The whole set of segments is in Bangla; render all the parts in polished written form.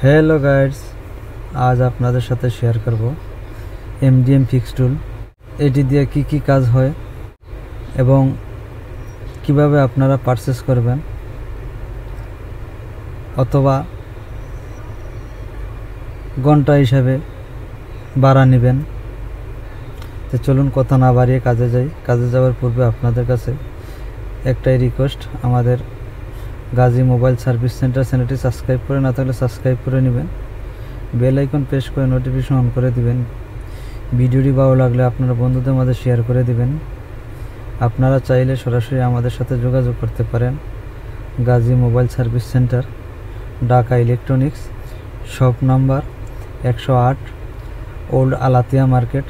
हेलो गाइड्स, आज आपनादेर साथे शेयर करब एमडीएम फिक्स टुल। एटी दिए की काज हय एबं किभाबे आपनारा पारचेज करबेन अथवा घंटा हिसाबे भाड़ा नेবেন। तो चलुन कथा ना बाड़िए काजे जाई। काजे जाওয়ার पूर्वे आपनादेर काছে एकटाई रिक्वेस्ट, आमादेर गाजी मोबाइल सार्विस सेंटर चैनलटी सबसक्राइब करे ना थाकले सबसक्राइब करे नेবেন, बेल आइकन प्रेस करे नोटिफिकेशन अन करे दिবেন। ভিডিওটি ভালো লাগলে আপনারা বন্ধুদের মাঝে শেয়ার করে দিবেন। আপনারা চাইলে সরাসরি আমাদের সাথে যোগাযোগ করতে পারেন। Gazi mobile service centre, Dhaka electronics, shop number 108, old Al Attiyah market,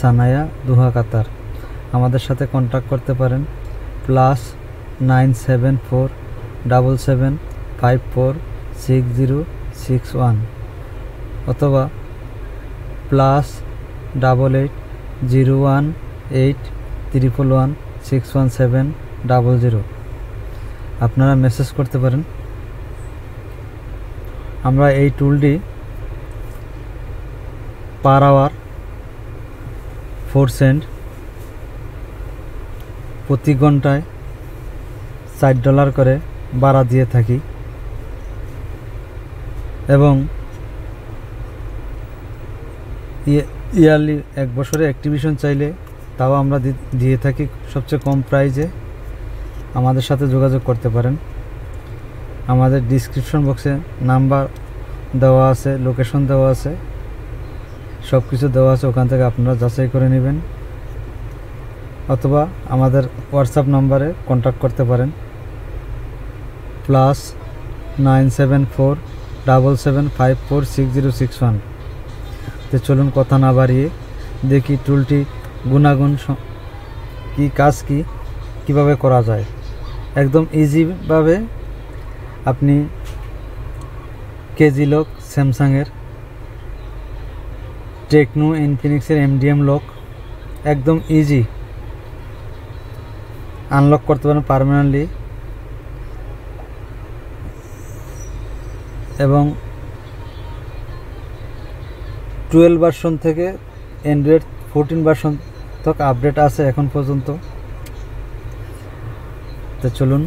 Sanaya, Doha, Qatar. আমাদের সাথে কন্ট্যাক্ট করতে পারেন +974 77546061 অথবা +88 018 111 61700। আপনারা মেসেজ করতে পারেন। আমরা এই টুলটি পার আওয়ার 4 সেন্ট, প্রতি ঘন্টায় $4 করে ভাড়া দিয়ে থাকি এবং ইয়ারলি 1 বছরে অ্যাক্টিভেশন চাইলে তাও আমরা দিয়ে থাকি সবচেয়ে কম প্রাইজে। আমাদের সাথে যোগাযোগ করতে পারেন। আমাদের ডিসক্রিপশন বক্সে নাম্বার দেওয়া আছে, লোকেশন দেওয়া আছে, সব কিছু দেওয়া আছে, ওখান থেকে আপনারা যাচাই করে নেবেন অথবা আমাদের হোয়াটসঅ্যাপ নাম্বারে কন্ট্যাক্ট করতে পারেন +974 77546061। তো চলুন কথা না বাড়িয়ে দেখি টুলটি গুণাগুণ কি, কাজ কি, কিভাবে করা যায়। একদম ইজিভাবে আপনি কেজি লক, স্যামসাংয়ের, টেকনো, ইনফিনিক্সের এমডিএম লক একদম ইজি আনলক করতে পারেন পার্মানেন্টলি এবং 12 ভার্সন থেকে অ্যান্ড্রয়েড 14 ভার্সন তক আপডেট আছে এখন পর্যন্ত। তো চলুন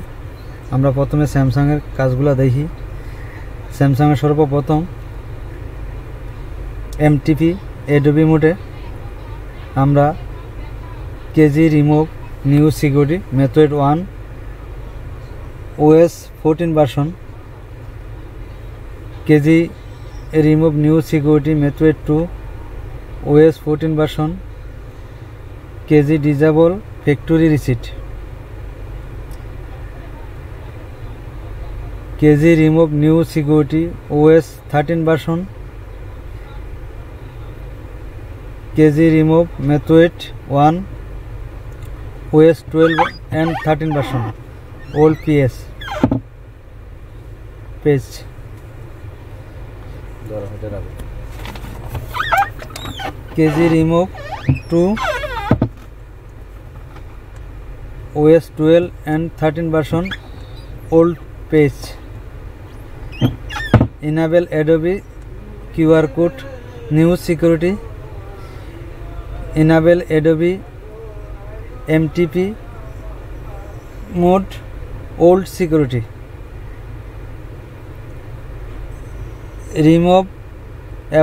আমরা প্রথমে স্যামসাংয়ের কাজগুলো দেখি। স্যামসাংয়ের সর্বপ্রথম এমটিপি এডোবি মোডে আমরা KG remove new security method 1 OS 14 version, KG remove new security method 2 OS 14 version, KG disable factory receipt, KG remove new security OS 13 version, KG remove method 1 OS 12 and 13 version, old page KG remove 2 OS 12 and 13 version, old page. enable Adobe QR code new security, enable Adobe MTP mode old security, remove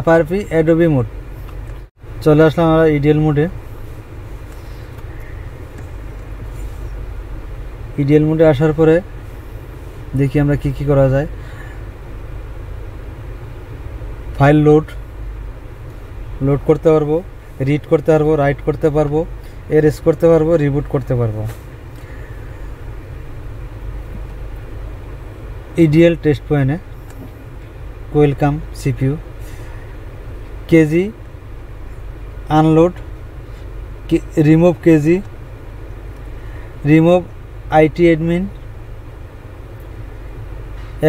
FRP Adobe mode। চলে আসলাম আমরা ইডিএল মোডে। ইডিএল মোডে আসার পরে দেখি আমরা কি কি করা যায়। ফাইল লোড করতে পারবো, রিড করতে পারবো, রাইট করতে পারবো, এরেজ করতে পারবো, রিবুট করতে পারবো। ইডিএল টেস্ট পয়েন্টে welcome CPU, KG unload, remove KG, remove IT admin,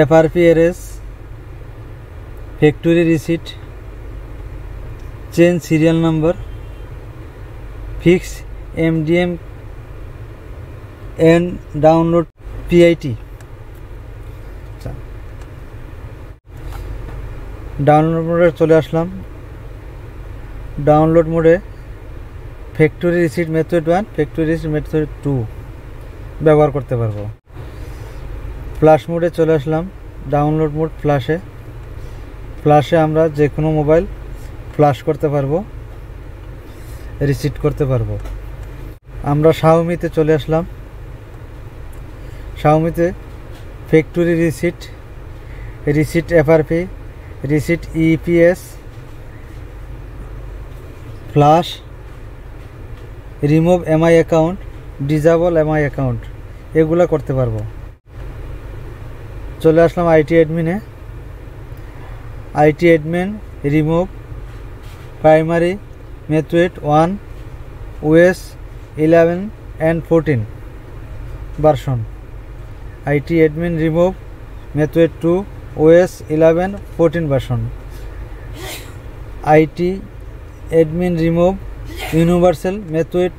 FRP erase, factory receipt, change serial number, fix MDM and download PIT। Download মোডে চলে আসলাম। ডাউনলোড মোডে factory receipt method 1, factory receipt method 2 ব্যবহার করতে পারবো। ফ্ল্যাশ মোডে চলে আসলাম। ডাউনলোড মোড ফ্ল্যাশে আমরা যে কোনো মোবাইল ফ্ল্যাশ করতে পারবো, রিসিট করতে পারবো। আমরা শাওমিতে চলে আসলাম। শাওমিতে factory reset FRP, reset EPS, flash, remove MI account, disable MI account এগুলো করতে পারবো। চলে আসলাম আইটি অ্যাডমিনে। IT admin remove primary method 1 OS 11 and 14 version. IT admin remove method 2 OS 11 14 version. IT admin remove universal method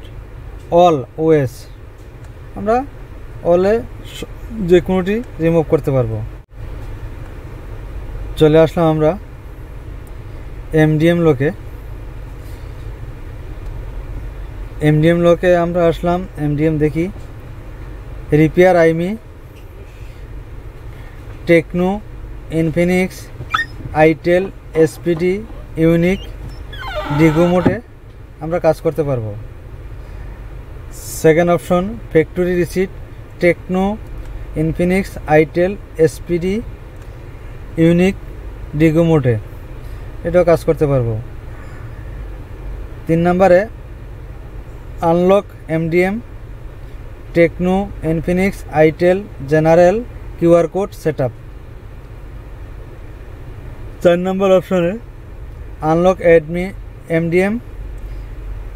all OS, আমরা অলে যে কোনোটি রিমুভ করতে পারবো। চলে আসলাম আমরা এমডিএম লকে। এমডিএম লকে আমরা আসলাম। এমডিএম দেখি repair IMEI, Tecno, Infinix, itel, SPD, unique, ডিগোমোটে আমরা কাজ করতে পারবো। Second option factory reset, Tecno, Infinix, itel, SPD, unique, ডিগোমোটে এটাও কাজ করতে পারবো। 3 নম্বরে unlock MDM, Tecno, Infinix, itel, general, QR code setup. 4 নম্বর অপশনে unlock MDM,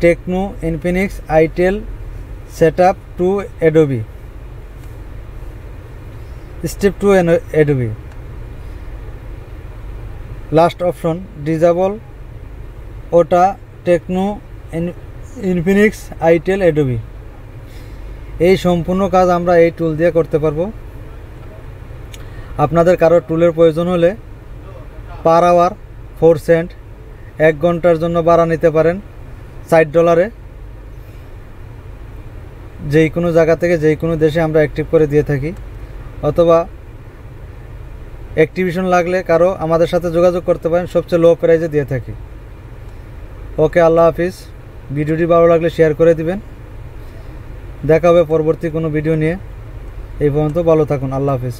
Tecno, Infinix, itel, setup to ADB, step 2 ADB. Last option disable ওটা, টেকনো, ইনফিনিক্স, আইটেল, অ্যাডোবি। এই সম্পূর্ণ কাজ আমরা এই টুল দিয়ে করতে পারবো। আপনাদের কারো টুলের প্রয়োজন হলে পার আওয়ার 4 সেন্ট, 1 ঘন্টার জন্য ভাড়া নিতে পারেন $60। যেই কোনো জায়গা থেকে যেই কোনো দেশে আমরা অ্যাক্টিভ করে দিয়ে থাকি, অথবা অ্যাক্টিভেশন লাগলে কারো আমাদের সাথে যোগাযোগ করতে পারেন, সবচেয়ে লো প্রাইসে দিয়ে থাকি। ওকে, আল্লাহ হাফিজ। ভিডিওটি ভালো লাগলে শেয়ার করে দিবেন। দেখা হবে পরবর্তী কোনো ভিডিও নিয়ে। এই পর্যন্ত ভালো থাকুন। আল্লাহ হাফিজ।